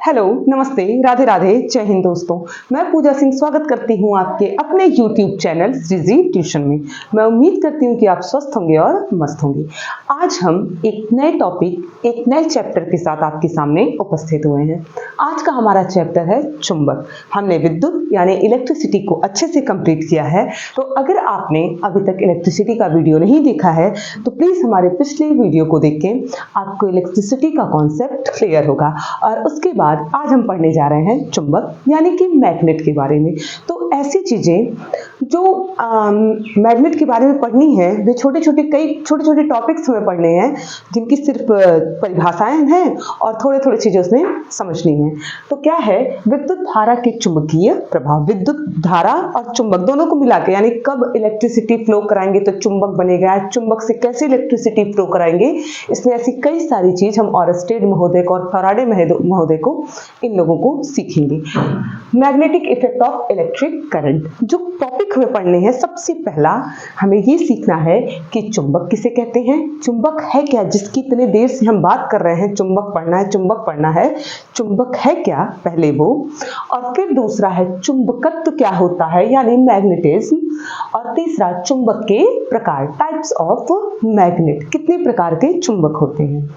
Hello, नमस्ते, राधे राधे, जय हिंद दोस्तों। मैं पूजा सिंह स्वागत करती हूँ आपके अपने YouTube चैनल श्रीजी ट्यूशन में। मैं उम्मीद करती हूँ कि आप स्वस्थ होंगे और मस्त होंगे। आज हम एक नए टॉपिक, एक नए चैप्टर के साथ आपके सामने उपस्थित हुए हैं। आज का हमारा चैप्टर है चुंबक। हमने विद्युत यानी इलेक्ट्रिसिटी को अच्छे से कंप्लीट किया है। तो अगर आपने अभी तक इलेक्ट्रिसिटी का वीडियो नहीं देखा है तो प्लीज़ हमारे पिछले वीडियो को देखें, आपको इलेक्ट्रिसिटी का कॉन्सेप्ट क्लियर होगा। और उसके बाद आज हम पढ़ने जा रहे हैं चुंबक यानी कि मैग्नेट के बारे में। तो ऐसी चीजें जो मैग्नेट के बारे में पढ़नी है, वे छोटे छोटे टॉपिक्स हमें पढ़ने हैं जिनकी सिर्फ परिभाषाएं हैं और थोड़े थोड़े चीजें उसमें समझनी है। तो क्या है विद्युत धारा के चुंबकीय प्रभाव। विद्युत धारा और चुंबक दोनों को मिला के यानी कब इलेक्ट्रिसिटी फ्लो कराएंगे तो चुंबक बनेगा, चुंबक से कैसे इलेक्ट्रिसिटी फ्लो कराएंगे, इसमें ऐसी कई सारी चीज हम ऑरस्टेड महोदय को और फैराडे महोदय को इन लोगों को सीखेंगे। Magnetic effect of electric current जो टॉपिक हमें पढ़ने हैं, सबसे पहला हमें ये सीखना है कि चुंबक किसे कहते हैं, चुंबक है क्या, जिसकी इतने देर से हम बात कर रहे हैं चुंबक पढ़ना है, चुंबक पढ़ना है, चुंबक है क्या पहले वो, और फिर दूसरा है चुंबकत्व क्या होता है यानी मैग्नेटिज्म, और तीसरा चुंबक के प्रकार, टाइप्स ऑफ मैग्नेट, कितने प्रकार के चुंबक होते हैं।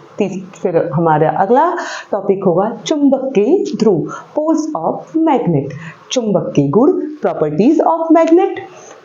फिर हमारा अगला टॉपिक होगा चुंबक के ध्रुव, पोल्स ऑफ मैग्नेट, चुंबक के गुण, प्रॉपर्टीज ऑफ मैग्नेट,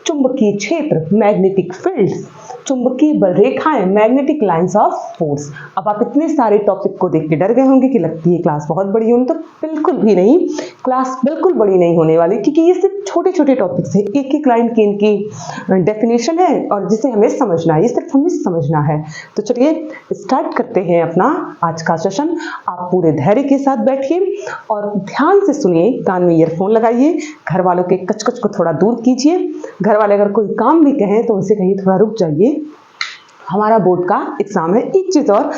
चुंबकीय क्षेत्र, मैग्नेटिक फील्ड्स, चुंबकीय बल रेखाएं, मैग्नेटिक लाइंस ऑफ फोर्स। अब आप इतने सारे टॉपिक को देख के डर गए होंगे कि लगती है क्लास बहुत बड़ी होनी, तो बिल्कुल भी नहीं, क्लास बिल्कुल बड़ी नहीं होने वाली, क्योंकि ये सिर्फ छोटे छोटे टॉपिक्स है। एक एक लाइन की इनकी डेफिनेशन है और जिसे हमें समझना है, ये सिर्फ हमें समझना है। तो चलिए स्टार्ट करते हैं अपना आज का सेशन। आप पूरे धैर्य के साथ बैठिए और ध्यान से सुनिए, कान में ईयरफोन लगाइए, घर वालों के कचकच को थोड़ा दूर कीजिए। घर वाले अगर कोई काम भी कहें तो उनसे कहिए थोड़ा रुक जाइए, हमारा बोर्ड का एग्जाम है। एक चीज और,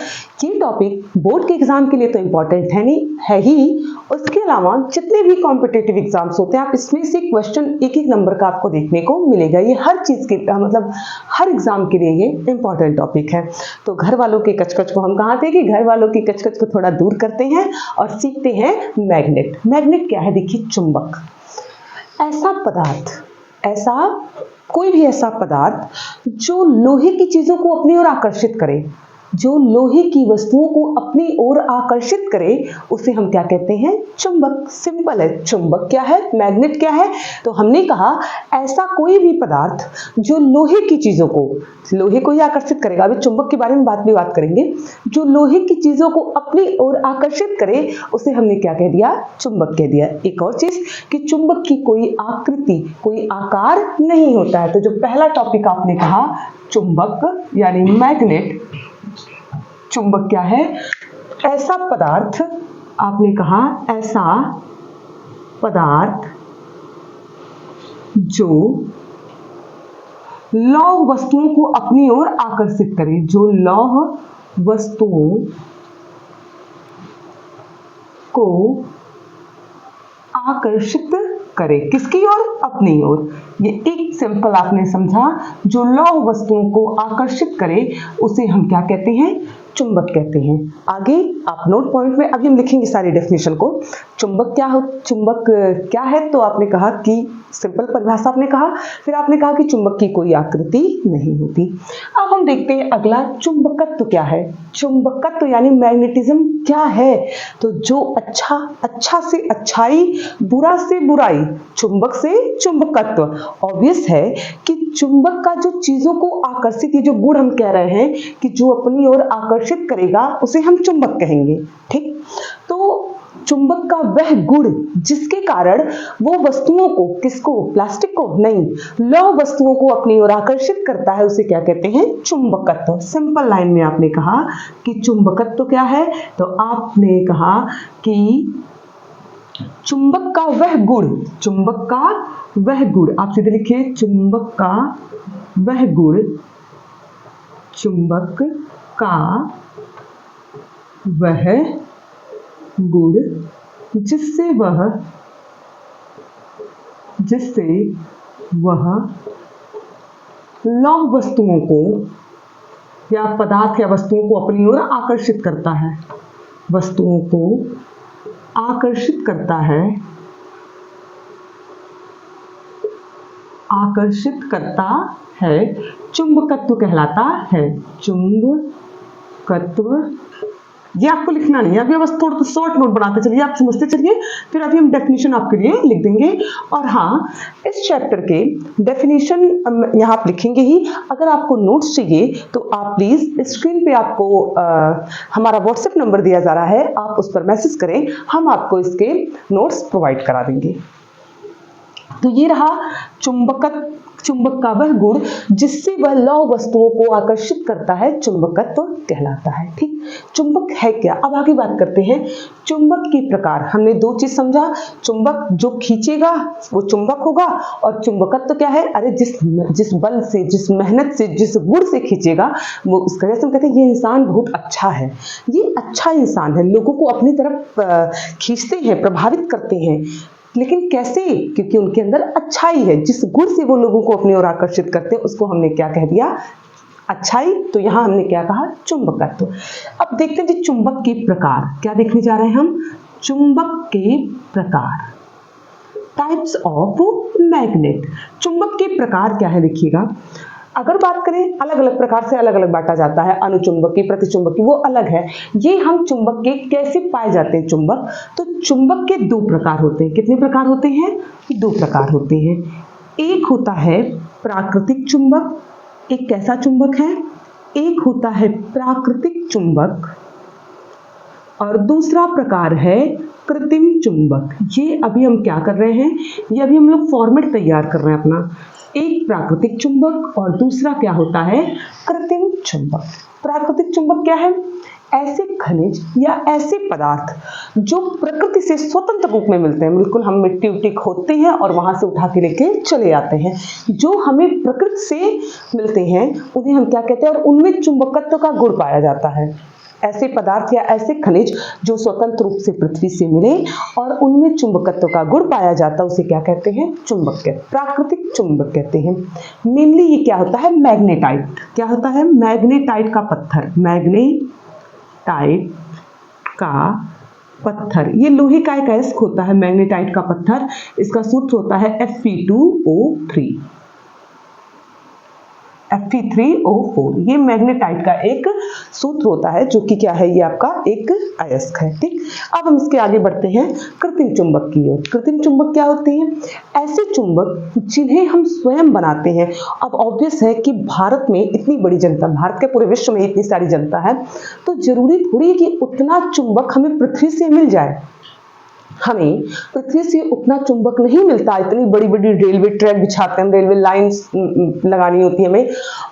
ये टॉपिक बोर्ड के एग्जाम के लिए तो इम्पोर्टेंट है ही, उसके अलावा जितने भी कॉम्पिटिटिव एग्जाम्स होते हैं, आप इसमें से क्वेश्चन एक एक नंबर का आपको देखने को मिलेगा। ये हर चीज के मतलब हर एग्जाम के लिए ये इम्पोर्टेंट टॉपिक है। तो घर वालों के कचकच को हम कहाँ थे कि घर वालों की कचकच को थोड़ा दूर करते हैं और सीखते हैं मैग्नेट। मैग्नेट क्या है? देखिए, चुंबक ऐसा पदार्थ, ऐसा कोई भी ऐसा पदार्थ जो लोहे की चीजों को अपनी ओर आकर्षित करे, जो लोहे की वस्तुओं को अपनी ओर आकर्षित करे, उसे हम क्या कहते हैं? चुंबक। सिंपल है। चुंबक क्या है, मैग्नेट क्या है? तो हमने कहा ऐसा कोई भी पदार्थ जो लोहे की चीजों को, लोहे को ही आकर्षित करेगा, अभी चुंबक के बारे में बात करेंगे, जो लोहे की चीजों को अपनी ओर आकर्षित करे उसे हमने क्या कह दिया? चुंबक कह दिया। एक और चीज कि चुंबक की कोई आकृति, कोई आकार नहीं होता है। तो जो पहला टॉपिक आपने कहा चुंबक यानी मैग्नेट, चुंबक क्या है? ऐसा पदार्थ, आपने कहा ऐसा पदार्थ जो लौह वस्तुओं को अपनी ओर आकर्षित करे, जो लौह वस्तुओं को आकर्षित करे, किसकी ओर? अपनी ओर। ये एक सिंपल आपने समझा, जो लौह वस्तुओं को आकर्षित करे उसे हम क्या कहते हैं? चुंबक कहते हैं। आगे आप नोट पॉइंट में अभी हम लिखेंगे सारी डेफिनेशन को। चुंबक क्या है? तो आपने कहा कि सिंपल परिभाषा आपने कहा, फिर आपने कहा कि चुंबक की कोई आकृति नहीं होती। अब हम देखते हैं अगला, चुंबकत्व क्या है? चुंबकत्व यानी मैग्नेटिज्म क्या है? तो जो अच्छा से अच्छाई, बुरा से बुराई, चुंबक से चुंबकत्व। ऑब्वियस है कि चुंबक का जो चीजों को आकर्षित, ये जो गुण हम कह रहे हैं कि जो अपनी ओर आकर्षित करेगा उसे हम चुंबक कहेंगे। ठीक, तो चुंबक का वह गुण जिसके कारण वो वस्तुओं को, किसको? प्लास्टिक को नहीं, लौह वस्तुओं को अपनी ओर आकर्षित करता है, उसे क्या कहते हैं? चुंबकत्व। सिंपल लाइन में आपने कहा कि चुंबकत्व क्या है? तो आपने कहा कि चुंबक का वह गुण, चुंबक का वह गुण, आप सीधे लिखिए चुंबक का वह गुण, चुंबक का वह गुण जिससे वह लौह वस्तुओं को या पदार्थ या वस्तुओं को अपनी ओर आकर्षित करता है, वस्तुओं को आकर्षित करता है, आकर्षित करता है, चुंबकत्व कहलाता है। चुंबकत्व, ये आपको लिखना नहीं है, अभी बस थोड़ा शॉर्ट नोट बनाते चलिए, आप समझते चलिए, फिर अभी हम डेफिनेशन आपके लिए लिख देंगे। और हाँ, इस चैप्टर के डेफिनेशन यहाँ आप लिखेंगे ही। अगर आपको नोट्स चाहिए तो आप प्लीज स्क्रीन पे आपको हमारा व्हाट्सएप नंबर दिया जा रहा है, आप उस पर मैसेज करें, हम आपको इसके नोट्स प्रोवाइड करा देंगे। तो ये रहा चुंबक का वह गुण जिससे वह लौह वस्तुओं को आकर्षित करता है, चुंबकत्व कहलाता है। ठीक, चुंबक है क्या? अब आगे बात करते हैं चुंबक के प्रकार। हमने दो चीज समझा, चुंबक जो खींचेगा वो चुंबक होगा, और चुंबकत्व क्या है? अरे जिस बल से, जिस मेहनत से, जिस गुण से खींचेगा वो उसका, जैसे हम कहते हैं ये इंसान बहुत अच्छा है, ये अच्छा इंसान है, लोगों को अपनी तरफ खींचते हैं, प्रभावित करते हैं। लेकिन कैसे? क्योंकि उनके अंदर अच्छाई है, जिस गुण से वो लोगों को अपनी ओर आकर्षित करते हैं उसको हमने क्या कह दिया? अच्छाई। तो यहां हमने क्या कहा? चुंबकत्व। अब देखते हैं जी चुंबक के प्रकार, क्या देखने जा रहे हैं हम? चुंबक के प्रकार, टाइप्स ऑफ मैग्नेट। चुंबक के प्रकार क्या है देखिएगा। अगर बात करें अलग अलग प्रकार से अलग अलग बांटा जाता है, अनुचुंबकी, प्रतिचुंबकी, वो अलग है। ये हम चुंबक के कैसे पाए जाते हैं चुंबक? तो चुंबक के दो प्रकार होते हैं। कितने प्रकार होते हैं? दो प्रकार होते हैं। एक होता है प्राकृतिक चुंबक, एक कैसा चुंबक है? एक होता है प्राकृतिक चुंबक और दूसरा प्रकार है कृत्रिम चुंबक। ये अभी हम क्या कर रहे हैं? ये अभी हम लोग फॉर्मेट तैयार कर रहे हैं अपना। एक प्राकृतिक चुंबक और दूसरा क्या होता है? कृत्रिम चुंबक। प्राकृतिक चुंबक क्या है? ऐसे खनिज या ऐसे पदार्थ जो प्रकृति से स्वतंत्र रूप में मिलते हैं। बिल्कुल हम मिट्टी उट्टी खोदते हैं और वहां से उठा के लेके चले आते हैं, जो हमें प्रकृति से मिलते हैं उन्हें हम क्या कहते हैं? और उनमें चुंबकत्व का गुण पाया जाता है। ऐसे पदार्थ या ऐसे खनिज जो स्वतंत्र रूप से पृथ्वी से मिले और उनमें चुंबकत्व का गुण पाया जाता है, उसे क्या कहते हैं? चुंबक कहते हैं, प्राकृतिक चुंबक कहते हैं। मेनली ये क्या होता है? मैग्नेटाइट। क्या होता है? मैग्नेटाइट का पत्थर, मैग्नेटाइट का पत्थर, ये लोहे का एक अयस्क होता है मैग्नेटाइट का पत्थर। इसका सूत्र होता है Fe2O3, Fe3O4। ये मैग्नेटाइट का एक सूत्र होता है जो कि क्या है? ये आपका एक अयस्क है। ठीक, अब हम इसके आगे बढ़ते हैं कृत्रिम चुंबक की ओर। कृत्रिम चुंबक क्या होते हैं? ऐसे चुंबक जिन्हें हम स्वयं बनाते हैं। अब ऑब्वियस है कि भारत में इतनी बड़ी जनता, भारत के पूरे विश्व में इतनी सारी जनता है, तो जरूरी थोड़ी है कि उतना चुंबक हमें पृथ्वी से मिल जाए। हमें पृथ्वी से उतना चुंबक नहीं मिलता। इतनी बड़ी बड़ी रेलवे ट्रैक बिछाते हैं, रेलवे लाइंस लगानी होती है हमें,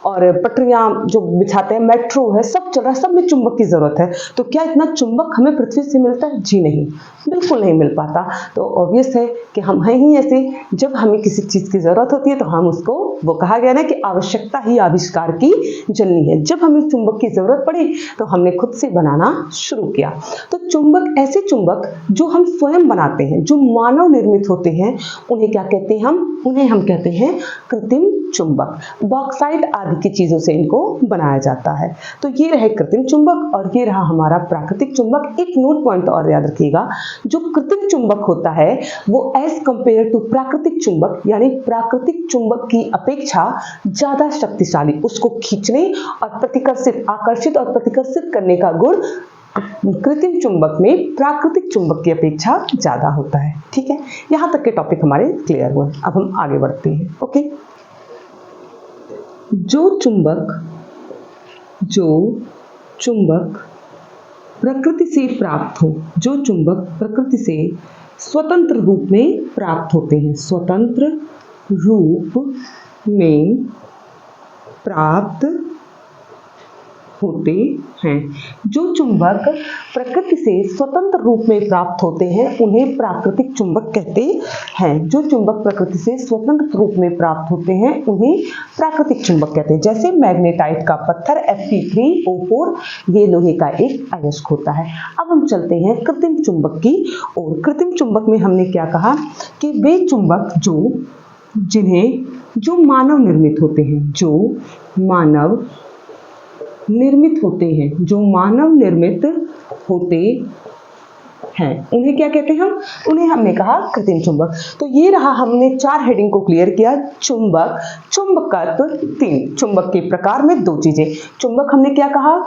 और पटरियां जो बिछाते हैं, मेट्रो है, सब चल रहा है, सब में चुंबक की जरूरत है। तो क्या इतना चुंबक हमें पृथ्वी से मिलता है? जी नहीं, बिल्कुल नहीं मिल पाता। तो ऑब्वियस है कि हम हैं ही ऐसे, जब हमें किसी चीज की जरूरत होती है तो हम उसको, वो कहा गया ना कि आवश्यकता ही आविष्कार की जननी है। जब हमें चुंबक की जरूरत पड़ी तो हमने खुद से बनाना शुरू किया। तो चुंबक, ऐसे चुंबक जो हम स्वयं बनाते हैं, जो मानव निर्मित होते हैं, उन्हें क्या कहते हैं? उन्हें हम कहते हैं कृत्रिम चुंबक। बॉक्साइट आदि की चीजों से इनको बनाया जाता है। तो ये रहे कृत्रिम चुंबक और ये रहा हमारा प्राकृतिक चुंबक। एक नोट पॉइंट और याद रखिएगा, जो कृत्रिम चुंबक होता है वो एज कंपेयर टू प्राकृतिक चुंबक, यानी प्राकृतिक चुंबक की अपेक्षा ज्यादा शक्तिशाली, उसको खींचने और प्रतिकर्षित, आकर्षित और प्रतिकर्षित करने का गुण कृत्रिम चुंबक में प्राकृतिक चुंबक की अपेक्षा ज्यादा होता है। ठीक है, यहां तक के टॉपिक हमारे क्लियर हुए। अब हम आगे बढ़ते हैं। ओके, जो चुंबक प्रकृति से प्राप्त हो, जो चुंबक प्रकृति से स्वतंत्र रूप में प्राप्त होते हैं, स्वतंत्र रूप में प्राप्त होते हैं, जो चुंबक प्रकृति से स्वतंत्र रूप में प्राप्त होते हैं उन्हें प्राकृतिक चुंबक कहते हैं। जो चुंबक प्रकृति से स्वतंत्र रूप में प्राप्त होते हैं उन्हें प्राकृतिक चुंबक कहते हैं। जैसे मैग्नेटाइट का पत्थर Fe3O4, ये लोहे का एक अयस्क होता है। अब हम चलते हैं कृत्रिम चुंबक की ओर। कृत्रिम चुंबक में हमने क्या कहा कि वे चुंबक जो मानव निर्मित होते हैं, जो मानव निर्मित होते हैं, जो मानव निर्मित होते हैं उन्हें क्या कहते हैं हम? उन्हें हमने कहा कृत्रिम चुंबक। तो ये रहा, हमने 4 हेडिंग को क्लियर किया। चुंबक, चुंबकत्व 3, चुंबक के प्रकार में 2 चीजें। चुंबक हमने क्या कहा?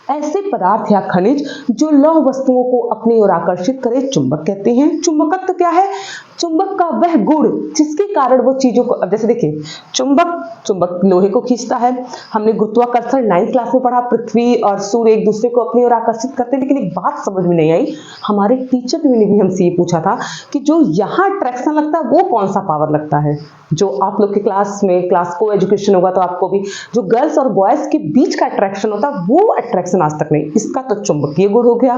ऐसे पदार्थ या खनिज जो लौह वस्तुओं को अपनी ओर आकर्षित करे, चुंबक कहते हैं। चुंबकत्व क्या है? चुंबक का वह गुण जिसके कारण वो चीजों को, अब जैसे देखिए चुंबक लोहे को खींचता है। हमने गुरुत्वाकर्षण 9th क्लास में पढ़ा, पृथ्वी और सूर्य एक दूसरे को अपनी ओर आकर्षित करते हैं। लेकिन एक बात समझ में नहीं आई, हमारे टीचर ने भी हमसे ये पूछा था कि जो यहाँ अट्रैक्शन लगता है वो कौन सा पावर लगता है? जो आप लोग के क्लास को एजुकेशन होगा तो आपको भी, जो गर्ल्स और बॉयज के बीच का अट्रैक्शन होता है वो अट्रैक्शन आज तक नहीं, इसका तो चुंबकीय गुण हो गया।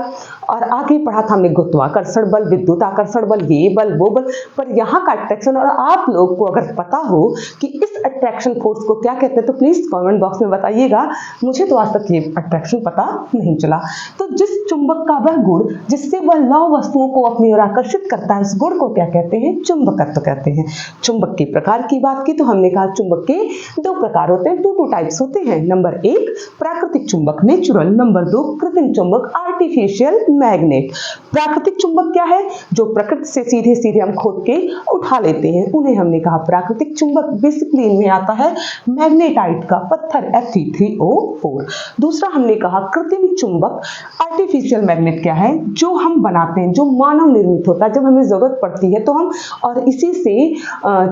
और आगे पढ़ा था हमने गुरुत्वाकर्षण बल, विद्युत आकर्षण बल, ये बल वो बल, पर यहाँ का अट्रैक्शन। और आप लोग को अगर पता हो कि इस अट्रैक्शन फोर्स को क्या कहते हैं तो प्लीज कमेंट बॉक्स में बताइएगा, मुझे तो आज तक ये अट्रैक्शन पता नहीं चला। तो जिस चुंबक का वह गुण जिससे वह लौह वस्तुओं को अपनी ओर आकर्षित करता है, उस गुण को क्या कहते हैं? चुंबकत्व कहते हैं। चुंबक के प्रकार की बात की तो हमने कहा चुंबक के 2 प्रकार होते हैं, 2 टाइप्स होते हैं। नंबर 1 प्राकृतिक चुंबक नेचुरल, नंबर 2 कृत्रिम चुंबक आर्टिफिशियल मैग्नेट। प्राकृतिक चुंबक क्या है? जो प्रकृति से सीधे सीधे हम खोद के उठा लेते हैं, उन्हें हमने कहा प्राकृतिक चुंबक। बेसिकली इनमें आता है मैग्नेटाइट का पत्थर Fe3O4। दूसरा हमने कहा कृत्रिम चुंबक आर्टिफिशियल मैग्नेट क्या है? जो हम बनाते हैं, जो मानव निर्मित होता है, जब हमें जरूरत पड़ती है तो हम, और इसी से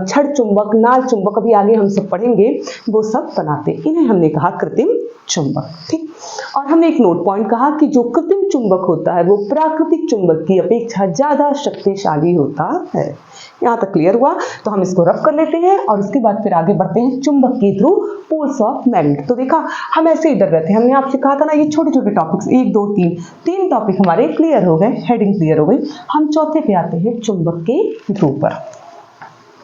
छड़ चुंबक, नाल चुंबक, अभी आगे हम सब पढ़ेंगे, वो सब बनाते हैं। इन्हें हमने कहा कृत्रिम चुंबक। ठीक। और हमने एक नोट पॉइंट कहा कि जो कृत्रिम चुंबक होता है वो प्राकृतिक चुंबक की अपेक्षा ज्यादा शक्तिशाली होता है। यहाँ तक क्लियर हुआ? तो हम इसको रफ कर लेते हैं और उसके बाद फिर आगे बढ़ते हैं चुंबक के थ्रू पोल्स ऑफ मैग्नेट। तो देखा, हम ऐसे ही डर रहे थे, हमने आपसे कहा था ना ये छोटे छोटे टॉपिक्स, 1 2 3 टॉपिक हमारे क्लियर हो गए, हेडिंग क्लियर हो गई। हम चौथे पे आते हैं चुंबक के थ्रू पर।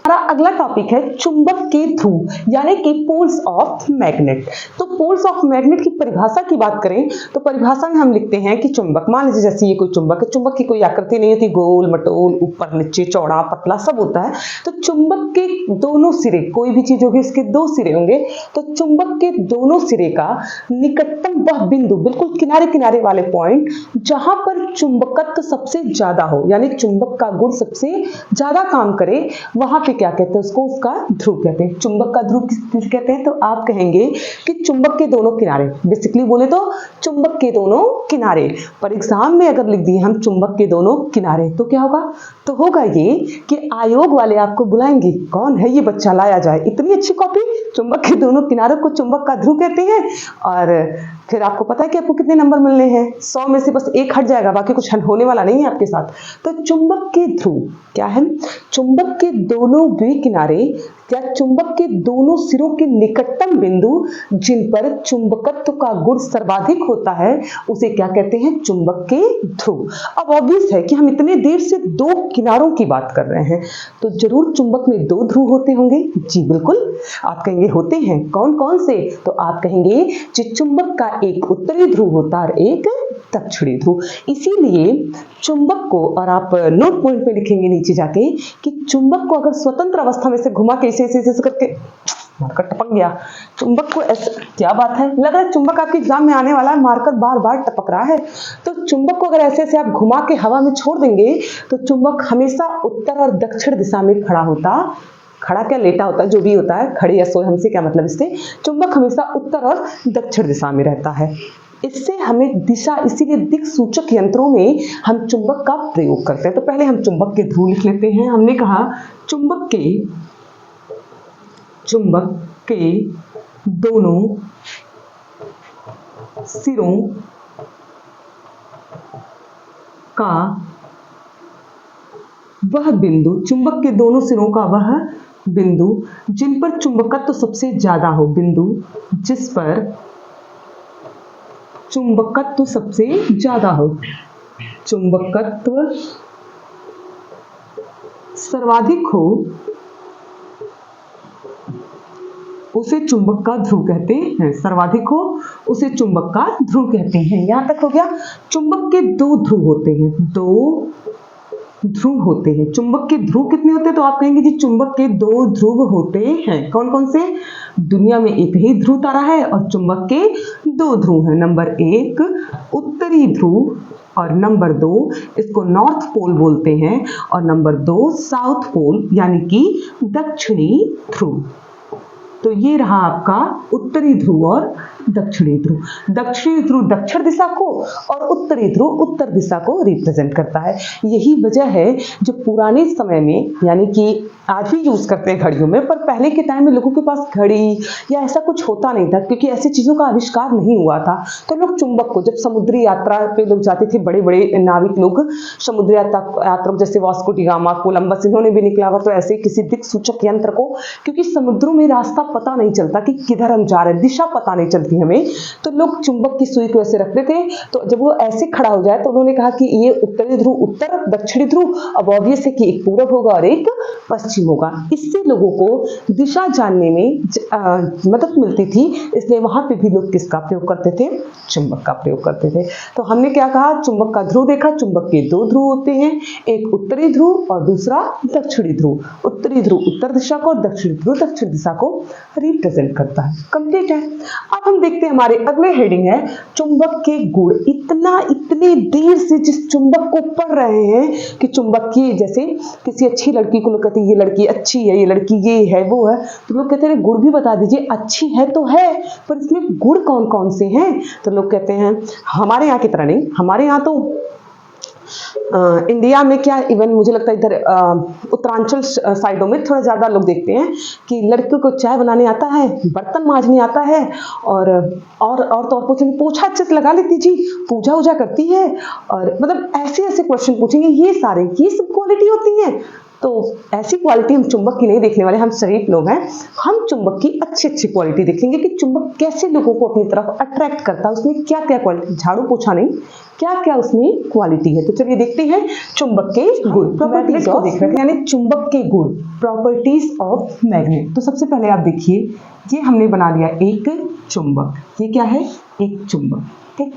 हमारा अगला टॉपिक है चुंबक के थ्रू, यानी कि पोल्स ऑफ मैग्नेट। तो पोल्स ऑफ मैग्नेट की परिभाषा की बात करें तो परिभाषा में हम लिखते हैं कि चुंबक, मान लीजिए जैसे ये कोई चुंबक है, चुंबक की कोई आकृति नहीं होती, गोल मटोल, ऊपर नीचे, चौड़ा पतला सब होता है। तो चुंबक के दोनों सिरे, कोई भी चीज होगी इसके 2 सिरे होंगे, तो चुंबक के दोनों सिरे का निकटतम वह बिंदु, बिल्कुल किनारे किनारे वाले पॉइंट जहां पर चुंबकत्व सबसे ज्यादा हो, यानी चुंबक का गुण सबसे ज्यादा काम करे, वहां पे क्या कहते हैं? उसको उसका ध्रुव कहते हैं। चुंबक का ध्रुव किस कहते हैं? तो आप कहेंगे कि चुंबक के दोनों किनारे, बेसिकली बोले तो चुंबक के दोनों किनारे। पर एग्जाम में अगर लिख दिए हम चुंबक के दोनों किनारे तो क्या होगा? तो होगा ये कि आयोग वाले आपको बुलाएंगे, कौन है ये बच्चा, लाया जाए इतनी अच्छी कॉपी, चुंबक के दोनों किनारों को चुंबक का ध्रुव कहते हैं। और फिर आपको पता है कि आपको कितने नंबर मिलने हैं? 100 में से बस 1 हट जाएगा, बाकी कुछ होने वाला नहीं है आपके साथ। तो चुंबक के ध्रुव क्या है? चुंबक के दोनों भी किनारे या चुंबक के दोनों सिरों के निकटतम बिंदु जिन पर चुंबकत्व का गुण सर्वाधिक होता है, उसे क्या कहते हैं? चुंबक के ध्रुव। अब ऑब्वियस है कि हम इतने देर से 2 किनारों की बात कर रहे हैं, तो जरूर चुंबक में 2 ध्रुव होते होंगे। जी बिल्कुल, आप कहेंगे होते हैं, कौन कौन से? तो आप कहेंगे कि चुंबक का एक उत्तरी ध्रुव होता है और एक दक्षिणी ध्रुव। इसीलिए चुंबक को, और आप नोट पॉइंट में लिखेंगे नीचे जाके कि चुंबक को अगर स्वतंत्र अवस्था में से घुमा के ऐसे करके मार्कर टपक गया, चुंबक को ऐसे, क्या बात है, लग रहा है चुंबक आपके एग्जाम में आने वाला है, मार्कर बार बार टपक रहा है। तो चुंबक को अगर ऐसे ऐसे आप घुमा के हवा में छोड़ देंगे तो चुंबक हमेशा उत्तर और दक्षिण दिशा में खड़ा क्या, लेटा होता है, जो भी होता है, खड़े या सोए, हमसे क्या मतलब इससे, चुंबक हमेशा उत्तर और दक्षिण दिशा में रहता है। इससे हमें दिशा, इसीलिए दिक् सूचक यंत्रों में हम चुंबक का प्रयोग करते हैं। तो पहले हम चुंबक के ध्रुव लिख लेते हैं। हमने कहा चुंबक के दोनों सिरों का वह बिंदु, चुंबक के दोनों सिरों का वह बिंदु जिन पर चुंबकत्व सबसे ज्यादा हो, बिंदु जिस पर चुंबकत्व सबसे ज्यादा हो, चुंबकत्व सर्वाधिक हो, उसे चुंबक का ध्रुव कहते हैं। सर्वाधिक हो उसे चुंबक का ध्रुव कहते हैं। यहां तक हो गया। चुंबक के 2 ध्रुव होते हैं, 2 ध्रुव होते हैं। चुंबक के ध्रुव कितने होते हैं? तो आप कहेंगे जी चुंबक के 2 ध्रुव होते हैं। कौन कौन से? दुनिया में एक ही ध्रुव तारा है और चुंबक के 2 ध्रुव हैं। नंबर 1 उत्तरी ध्रुव और नंबर 2 इसको नॉर्थ पोल बोलते हैं, और नंबर 2 साउथ पोल यानी कि दक्षिणी ध्रुव। तो ये रहा आपका उत्तरी ध्रुव और दक्षिणी ध्रुव। दक्षिणी ध्रुव दक्षिण दिशा को और उत्तरी ध्रुव उत्तर दिशा को रिप्रेजेंट करता है। यही वजह है जो पुराने समय में, यानी कि आज भी यूज करते हैं घड़ियों में, पर पहले के टाइम में लोगों के पास घड़ी या ऐसा कुछ होता नहीं था, क्योंकि ऐसी चीजों का आविष्कार नहीं हुआ था। तो लोग चुंबक को, जब समुद्री यात्रा पे लोग जाते थे, बड़े बड़े नाविक लोग समुद्री यात्रा, जैसे वास्को डी गामा, कोलंबस, इन्होंने भी निकला हुआ, तो ऐसे किसी दिक्सूचक यंत्र को, क्योंकि समुद्रों में रास्ता पता नहीं चलता कि किधर हम जा रहे हैं, दिशा पता नहीं चलती हमें, तो लोग चुंबक की सुई को ऐसे रखते थे। तो जब वो ऐसे खड़ा हो जाए तो उन्होंने कहा कि ये उत्तरी ध्रुव उत्तर, दक्षिणी ध्रुव, अब ऑब्वियस है कि एक पूरब होगा और एक पश्चिम होगा। इससे लोगों को दिशा जानने में मदद मिलती थी, इसलिए वहां पे भी लोग किसका प्रयोग करते थे? चुंबक का प्रयोग करते थे। तो हमने क्या कहा? चुंबक का ध्रुव देखा। चुंबक के 2 ध्रुव होते हैं, एक उत्तरी ध्रुव और दूसरा दक्षिणी ध्रुव। उत्तरी ध्रुव उत्तर दिशा को और दक्षिणी ध्रुव दक्षिण दिशा को रिप्रेजेंट करता है। कंप्लीट है। अब हम देखते हैं हमारे अगले हेडिंग है चुंबक के गुण। इतनी देर से जिस चुंबक को पढ़ रहे हैं कि चुंबक की, जैसे किसी अच्छी लड़की को लोग कहते हैं ये लड़की अच्छी है, ये लड़की ये है वो है, तो लोग कहते हैं गुण भी बता दीजिए। अच्छी है तो है, पर इसमें गुण कौन कौन से हैं? तो लोग कहते हैं हमारे यहाँ की तरह नहीं, हमारे यहाँ तो इंडिया में क्या, इवन मुझे लगता है इधर उत्तरांचल साइडों में थोड़ा ज़्यादा लोग देखते हैं कि लड़कियों को चाय बनाने आता है, बर्तन मांजने आता है, और तो पूछेंगे पोछा अच्छे से लगा लेती जी, पूजा वूजा करती है, और मतलब ऐसे ऐसे क्वेश्चन पूछेंगे। ये सब क्वालिटी होती हैं। तो ऐसी क्वालिटी हम चुंबक की नहीं देखने वाले, हम शरीफ लोग हैं। हम चुंबक की अच्छी अच्छी क्वालिटी देखेंगे कि चुंबक कैसे लोगों को अपनी तरफ अट्रैक्ट करता है, उसमें क्या क्या क्वालिटी, झाड़ू पोछा नहीं, क्या क्या उसमें क्वालिटी है। तो चलिए देखते हैं चुंबक के गुण, प्रॉपर्टीज को देख रहे हैं, यानी चुंबक के गुण, प्रॉपर्टीज ऑफ मैग्नेट। तो सबसे पहले आप देखिए, ये हमने बना लिया एक चुंबक। ये क्या है? एक चुंबक। ठीक,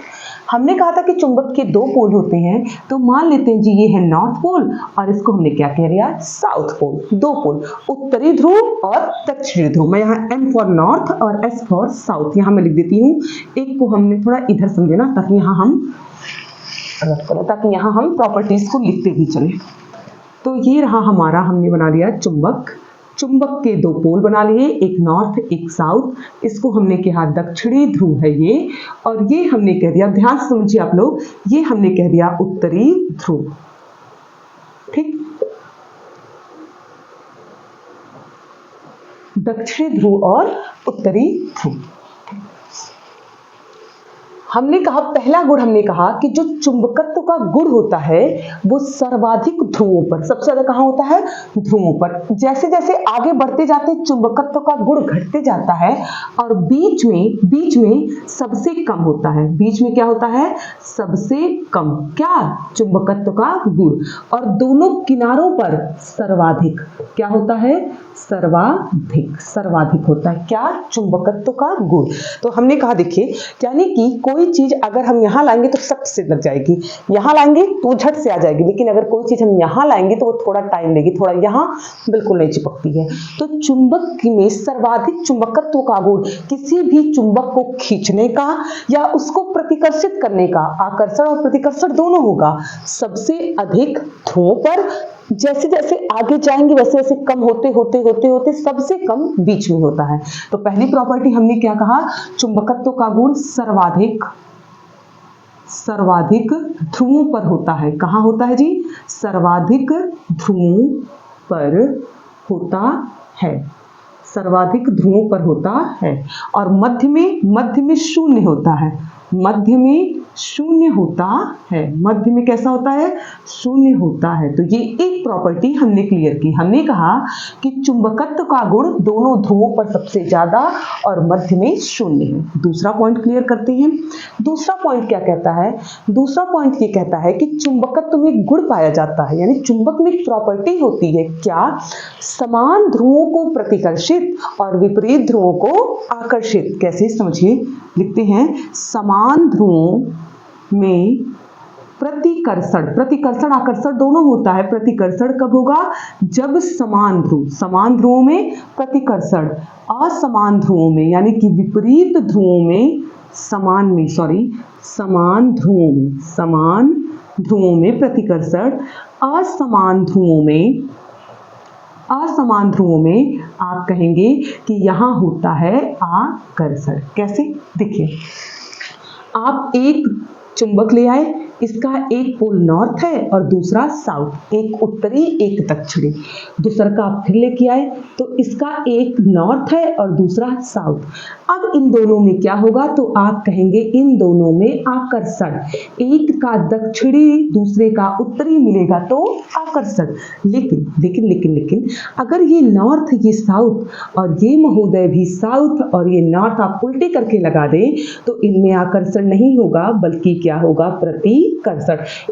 हमने कहा था कि चुंबक के 2 पोल होते हैं, तो मान लेते हैं जी ये है नॉर्थ पोल और इसको हमने क्या कह दिया? South pole. 2 पोल, उत्तरी ध्रुव और दक्षिणी ध्रुव। मैं यहाँ M फॉर नॉर्थ और S फॉर साउथ यहाँ मैं लिख देती हूँ। एक को हमने थोड़ा इधर समझे ना, ताकि यहाँ हम प्रॉपर्टीज को लिखते भी चले। तो ये रहा हमारा, हमने बना लिया चुंबक। चुंबक के 2 पोल बना लिए, एक नॉर्थ एक साउथ। इसको हमने कहा दक्षिणी ध्रुव है ये, और ये हमने कह दिया, ध्यान से समझिए आप लोग, ये हमने कह दिया उत्तरी ध्रुव। ठीक, दक्षिणी ध्रुव और उत्तरी ध्रुव। हमने कहा पहला गुण, हमने कहा कि जो चुंबकत्व का गुण होता है वो सर्वाधिक ध्रुवों पर, सबसे ज्यादा कहाँ होता है? ध्रुवों पर। जैसे जैसे आगे बढ़ते जाते हैं चुंबकत्व का गुण घटते जाता है, और बीच में सबसे कम होता है। बीच में क्या होता है? सबसे कम। क्या? चुंबकत्व का गुण। और दोनों किनारों पर सर्वाधिक। क्या होता है? सर्वाधिक होता है। क्या? चुंबकत्व का गुण। तो हमने कहा देखिए, यानी कि कोई चीज अगर हम यहाँ लाएंगे तो सख्त से लग जाएगी, यहाँ लाएंगे तो झट से आ जाएगी, लेकिन अगर कोई चीज हम यहाँ लाएंगे तो वो थोड़ा टाइम लेगी, थोड़ा यहाँ बिल्कुल नहीं चिपकती है। तो चुंबक में सर्वाधिक चुंबकत्व का गुण किसी भी चुंबक को खींचने का या उसको प्रतिकर्षित करने का, आकर्षण और प्रतिकर्षण दोनों होगा, सबसे अधिक ध्रुवों पर। जैसे जैसे आगे जाएंगे वैसे वैसे कम होते सबसे कम बीच में होता है। तो पहली प्रॉपर्टी हमने क्या कहा? चुंबकत्व का गुण सर्वाधिक ध्रुवों पर होता है। कहाँ होता है जी? सर्वाधिक ध्रुवों पर होता है। सर्वाधिक ध्रुवों पर होता है। और मध्य में शून्य होता है। मध्य में शून्य होता है। मध्य में कैसा होता है? शून्य होता है। तो ये एक प्रॉपर्टी हमने क्लियर की। हमने कहा कि चुंबकत्व का गुण दोनों ध्रुवों पर सबसे ज्यादा और मध्य में शून्य है। दूसरा पॉइंट क्लियर करते हैं। दूसरा पॉइंट क्या कहता है? दूसरा पॉइंट ये कहता है कि चुंबकत्व में गुण पाया जाता है, यानी चुंबक में एक प्रॉपर्टी होती है। क्या? समान ध्रुवों को प्रतिकर्षित और विपरीत ध्रुवों को आकर्षित। कैसे? समझिए, लिखते हैं समान ध्रुवों में प्रतिकर्षण आकर्षण दोनों होता है। प्रतिकर्षण कब होगा? जब समान ध्रुवों में प्रतिकर्षण, असमान ध्रुवों में यानी कि विपरीत ध्रुवों में, समान ध्रुवों में ध्रुवों में प्रतिकर्षण, असमान ध्रुवों में आप कहेंगे कि यहाँ होता है आकर्षण। कैसे? देखिए, आप एक चुंबक ले आए, इसका एक पोल नॉर्थ है और दूसरा साउथ, एक उत्तरी एक दक्षिणी। दूसरा का आप फिर लेके आए तो इसका एक नॉर्थ है और दूसरा साउथ। अब इन दोनों में क्या होगा? तो आप कहेंगे इन दोनों में आकर्षण, एक का दक्षिणी दूसरे का उत्तरी मिलेगा तो आकर्षण। लेकिन लेकिन लेकिन लेकिन अगर ये नॉर्थ ये साउथ और ये महोदय भी साउथ और ये नॉर्थ आप उल्टे करके लगा दें तो इनमें आकर्षण नहीं होगा, बल्कि क्या होगा? प्रतिकर्षण।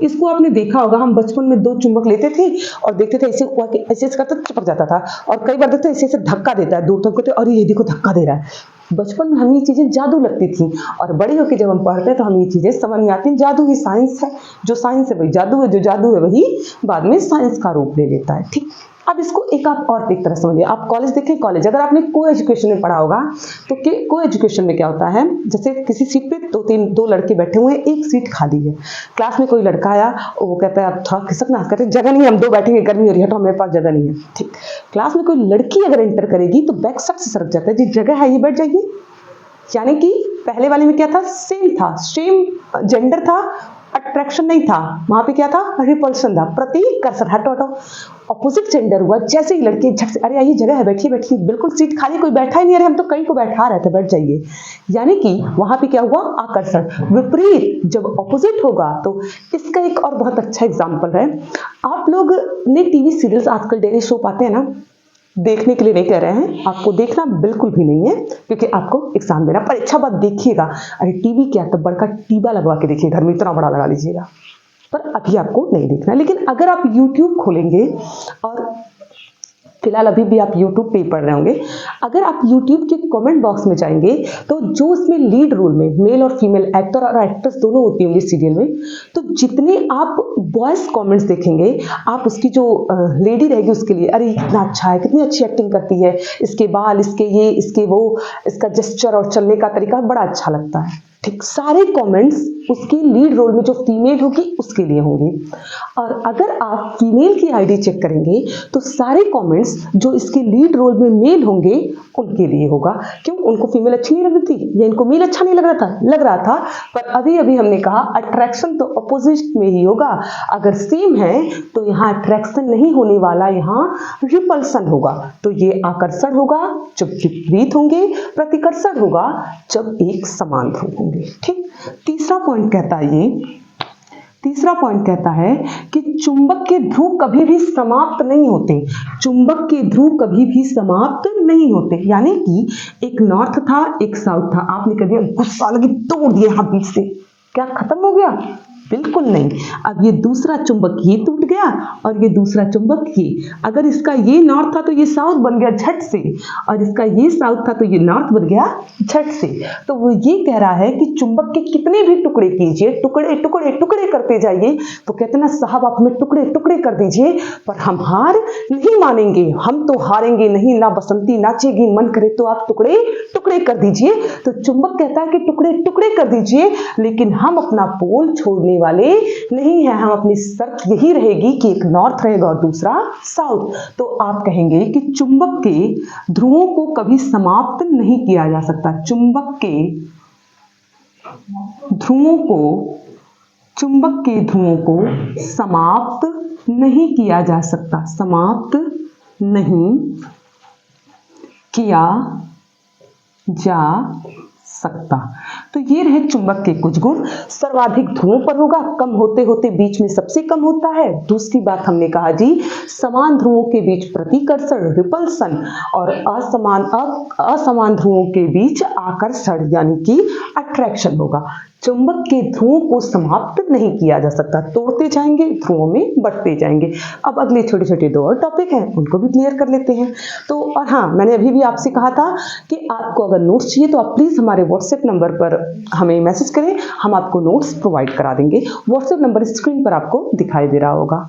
इसको आपने देखा होगा, हम बचपन में दो चुंबक लेते थे और देखते थे ऐसे ऐसे करते चिपक जाता था, और कई बार देखते ऐसे ऐसे धक्का देता है दूर तक, और ये देखो धक्का दे रहा है। बचपन में हमें ये चीजें जादू लगती थी, और बड़े होकर जब हम पढ़ते हैं तो हमें ये चीजें समझ में आती हैं। जादू ही साइंस है, जो साइंस है वही जादू है, जो जादू है वही बाद में साइंस का रूप ले लेता है। ठीक, अब इसको एक आप और एक तरह समझिए। आप कॉलेज देखें, कॉलेज अगर आपने को एजुकेशन में पढ़ा होगा तो को एजुकेशन में क्या होता है? जैसे किसी सीट पे दो लड़के बैठे हुए हैं, एक सीट खाली है। क्लास में कोई लड़का आया, वो कहता है अब थोड़ा खिसकना, कहते हैं जगह नहीं है, हम दो बैठेंगे, गर्मी हो रही है, हटो हमारे पास जगह नहीं है। ठीक, क्लास में कोई लड़की अगर एंटर करेगी तो बैक साइड से सरक जाता है, जी जगह है ये बैठ जाइए। यानी कि पहले वाले में क्या था? सेम था, सेम जेंडर था, अट्रैक्शन नहीं था, वहां पे क्या था? रिपल्शन था, प्रतिकर्षण। हटो हटो, ऑपोजिट जेंडर हुआ। जैसे ही लड़के झट से अरे आइए जगह है, बैठिए बैठिए, बिल्कुल सीट खाली, कोई बैठा ही नहीं, अरे हम तो कहीं को बैठा रहे थे, बैठ जाइए। यानी कि वहां पे क्या हुआ? आकर्षण। विपरीत जब ऑपोजिट होगा तो इसका एक और बहुत अच्छा एग्जाम्पल है। आप लोग ने टीवी सीरियल्स आजकल डेली शो पाते हैं ना, देखने के लिए नहीं कह रहे हैं, आपको देखना बिल्कुल भी नहीं है क्योंकि आपको एग्जाम देना, परीक्षा बाद देखिएगा। अरे टीवी क्या, तो बड़का टीबा लगवा के देखिए, घर में इतना बड़ा लगा लीजिएगा, पर अभी आपको नहीं देखना। लेकिन अगर आप YouTube खोलेंगे, और फिलहाल अभी भी आप YouTube पे ही पढ़ रहे होंगे, अगर आप YouTube के कमेंट बॉक्स में जाएंगे तो जो उसमें लीड रोल में मेल और फीमेल एक्टर और एक्ट्रेस दोनों होती होंगी सीरियल में, तो जितने आप वॉइस कमेंट्स देखेंगे, आप उसकी जो लेडी रहेगी उसके लिए, अरे कितना अच्छा है, कितनी अच्छी एक्टिंग करती है, इसके बाल, इसके ये, इसके वो, इसका जेस्चर और चलने का तरीका बड़ा अच्छा लगता है। ठीक, सारे कमेंट्स उसके लीड रोल में जो फीमेल होगी उसके लिए होंगे। और अगर आप फीमेल की आईडी चेक करेंगे तो सारे कमेंट्स जो इसके लीड रोल में मेल होंगे उनके लिए होगा। क्यों? उनको फीमेल अच्छी नहीं लग रही थी या इनको मेल अच्छा नहीं लग रहा था। पर अभी अभी हमने कहा अट्रैक्शन तो अपोजिट में ही होगा। अगर सेम है तो यहाँ अट्रैक्शन नहीं होने वाला, यहाँ रिपल्सन होगा। तो ये आकर्षण होगा जब विपरीत होंगे, प्रतिकर्षण होगा जब एक समान ध्रुव होंगे। ठीक, तीसरा पॉइंट कहता है कि चुंबक के ध्रुव कभी भी समाप्त नहीं होते। चुंबक के ध्रुव कभी भी समाप्त नहीं होते। यानी कि एक नॉर्थ था, एक साउथ था, आपने कर दिया, गुस्सा लगी तोड़ दिया यहाँ बीच से, क्या खत्म हो गया? बिल्कुल नहीं। अब ये दूसरा चुंबक ये टूट गया और ये दूसरा चुंबक ये, अगर इसका ये नॉर्थ था तो ये साउथ बन गया झट से, और इसका ये साउथ था तो ये नॉर्थ बन गया झट से। तो वो ये कह रहा है कि चुंबक के कितने भी टुकड़े कीजिए, टुकड़े टुकड़े टुकड़े करते जाइए, तो कहते ना साहब आप हमें टुकड़े टुकड़े कर दीजिए, पर हम हार नहीं मानेंगे, हम तो हारेंगे नहीं, ना बसंती नाचेगी, मन करे तो आप टुकड़े टुकड़े कर दीजिए। तो चुंबक कहता है कि टुकड़े टुकड़े कर दीजिए, लेकिन हम अपना पोल छोड़ने वाले नहीं है। हम अपनी शर्त यही रहेगी कि एक नॉर्थ रहेगा और दूसरा साउथ। तो आप कहेंगे कि चुंबक के ध्रुवों को कभी समाप्त नहीं किया जा सकता। चुंबक के ध्रुवों को समाप्त नहीं किया जा सकता, समाप्त नहीं किया जा सकता। तो ये रहे चुंबक के कुछ गुण। सर्वाधिक ध्रुवों पर होगा, कम होते होते बीच में सबसे कम होता है। दूसरी बात हमने कहा जी, समान ध्रुवों के बीच प्रतिकर्षण रिपल्सन, और असमान ध्रुवों के बीच आकर्षण यानी कि अट्रैक्शन होगा। चुंबक के ध्रुवों को समाप्त नहीं किया जा सकता, तोड़ते जाएंगे, ध्रुवों में बढ़ते जाएंगे। अब अगले छोटे छोटे दो और टॉपिक हैं, उनको भी क्लियर कर लेते हैं। तो और हाँ, मैंने अभी भी आपसे कहा था कि आपको अगर नोट्स चाहिए तो आप प्लीज़ हमारे व्हाट्सएप नंबर पर हमें मैसेज करें, हम आपको नोट्स प्रोवाइड करा देंगे। व्हाट्सएप नंबर स्क्रीन पर आपको दिखाई दे रहा होगा।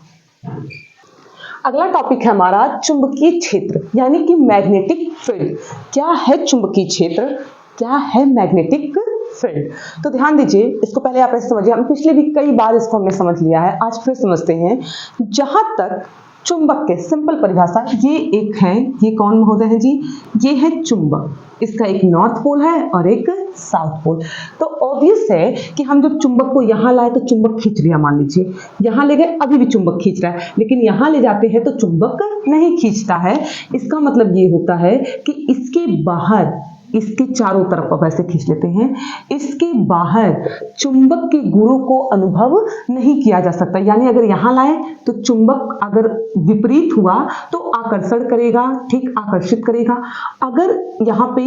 अगला टॉपिक है हमारा चुंबकीय क्षेत्र यानी कि मैग्नेटिक फील्ड। क्या है चुंबकीय क्षेत्र, क्या है मैग्नेटिक फील्ड। तो ध्यान दीजिए, इसको पहले आप ऐसे समझिए, हम पिछले भी कई बार इसको हमने समझ लिया है, आज फिर समझते हैं। जहां तक चुंबक के सिंपल परिभाषा, ये एक है, ये कौन महोदय है जी, ये है चुंबक। इसका एक नॉर्थ पोल है और एक साउथ पोल। तो ऑब्वियस है कि हम जब चुंबक को यहाँ लाए तो चुंबक खींच लिया, मान लीजिए यहाँ ले गए, अभी भी चुंबक खींच रहा है, लेकिन यहाँ ले जाते हैं तो चुंबक नहीं खींचता है। इसका मतलब ये होता है कि इसके बाहर, इसके चारों तरफ अब ऐसे खींच लेते हैं, इसके बाहर चुंबक के गुणों को अनुभव नहीं किया जा सकता। यानी अगर यहाँ लाए तो चुंबक अगर विपरीत हुआ तो आकर्षण करेगा, ठीक, आकर्षित करेगा। अगर यहाँ पे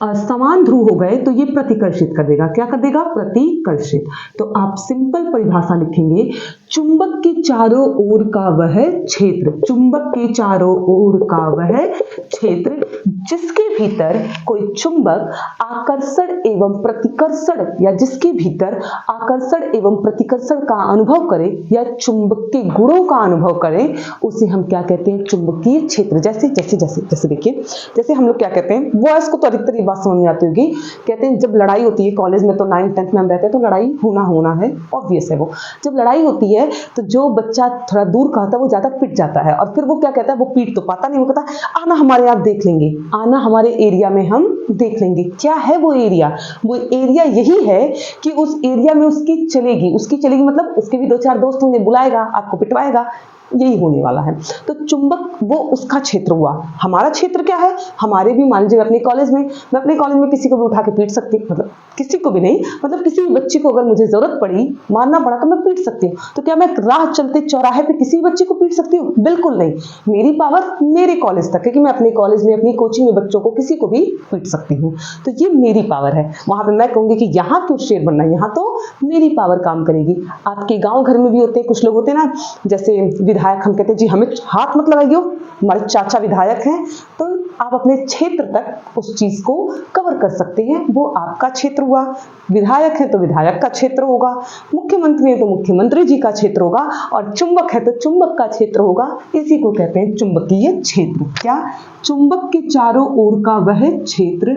समान ध्रुव हो गए तो ये प्रतिकर्षित कर देगा। क्या कर देगा? प्रतिकर्षित। तो आप सिंपल परिभाषा लिखेंगे, चुंबक के चारों ओर का वह क्षेत्र, चुंबक के चारों ओर का वह क्षेत्र जिसके भीतर कोई चुंबक आकर्षण एवं प्रतिकर्षण, या जिसके भीतर आकर्षण एवं प्रतिकर्षण का अनुभव करे या चुंबक के गुणों का अनुभव करे, उसे हम क्या कहते हैं? चुंबकीय क्षेत्र। जैसे जैसे जैसे जैसे देखिए, जैसे हम लोग क्या कहते हैं, बॉयज को तो अधिकतर बात समझ में आती होगी, कहते हैं जब लड़ाई होती है कॉलेज में, तो 9th 10th में हम रहते हैं तो लड़ाई होना है, ऑब्वियस है वो। जब लड़ाई होती है तो जो बच्चा थोड़ा दूर का होता है वो ज्यादा पिट जाता है, और फिर वो क्या कहता है, वो पीट तो पाता नहीं, वो कहता है आना हमारे यहाँ देख लेंगे, आना हमारे एरिया में हम देख लेंगे। क्या है वो एरिया? वो एरिया यही है कि उस एरिया में उसकी चलेगी मतलब उसके भी 2-4 दोस्त होंगे, बुलाएगा, आपको पिटवाएगा, यही होने वाला है। तो चुंबक वो उसका क्षेत्र हुआ। हमारा क्षेत्र क्या है? हमारे भी, मान लीजिए मैं अपने कॉलेज में किसी को भी उठा के पीट सकती हूँ, मतलब किसी को भी नहीं, मतलब किसी भी बच्चे को अगर मुझे जरूरत पड़ी, मारना पड़ा, तो मैं पीट सकती हूँ। तो क्या मैं राह चलते चौराहे पे किसी बच्चे को पीट सकती हूँ? बिल्कुल नहीं। मेरी पावर मेरे कॉलेज तक है कि मैं अपने कॉलेज में, अपनी कोचिंग में बच्चों को, किसी को भी पीट सकती हूँ। तो ये मेरी पावर है। वहां पर मैं कहूंगी कि यहाँ क्यों शेर बनना, यहाँ तो मेरी पावर काम करेगी। आपके गाँव घर में भी होते हैं, कुछ लोग होते हैं ना, जैसे विधायक, हम कहते हैं जी हमें हाथ मत लगाइयो, हमारे चाचा विधायक हैं, तो आप अपने क्षेत्र तक उस चीज को कवर कर सकते हैं, वो आपका क्षेत्र हुआ। विधायक है तो विधायक का क्षेत्र होगा, मुख्यमंत्री है तो मुख्यमंत्री जी का क्षेत्र होगा, और चुंबक है तो चुंबक का क्षेत्र होगा। इसी को कहते हैं चुंबकीय क्षेत्र। क्या? चुंबक के चारों ओर का वह क्षेत्र,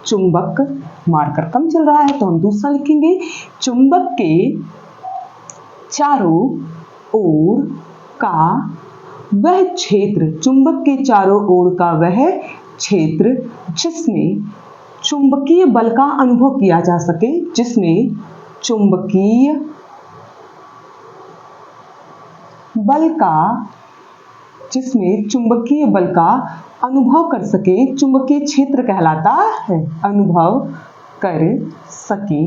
चुंबक, मार्कर कम चल रहा है तो हम दूसरा लिखेंगे, चुंबक के चारों ओर का वह क्षेत्र, चुंबक के चारों ओर का वह क्षेत्र जिसमें चुंबकीय बल का अनुभव किया जा सके, जिसमें चुंबकीय बल का अनुभव कर सके, चुंबकीय क्षेत्र कहलाता है। अनुभव कर सके,